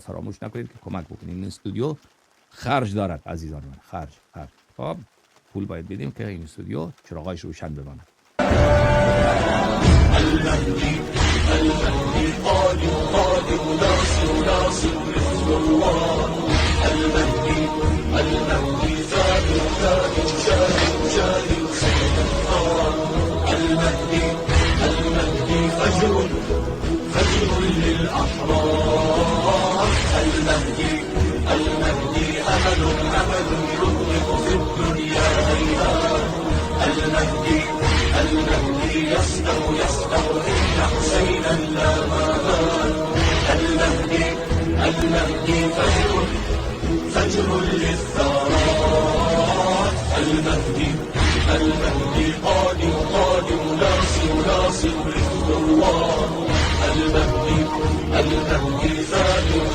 فراموش نکنید که کمک بکنید. این استودیو خرج دارد عزیزان من، خرج. خب پول باید بدیم که این استودیو چراغایش روشن بماند. المهدي قادم ناصر الله. المهدي ثابت شاهد سيد الثورة. المهدي فجر للأحرار. المهدي أمل يطلق في الدنيا هيهات. المهدي يصدر إن حسينا لا مهان. المهدي فجر للثارات. المهدي قادم ناصر الثوار. المهدي ثابت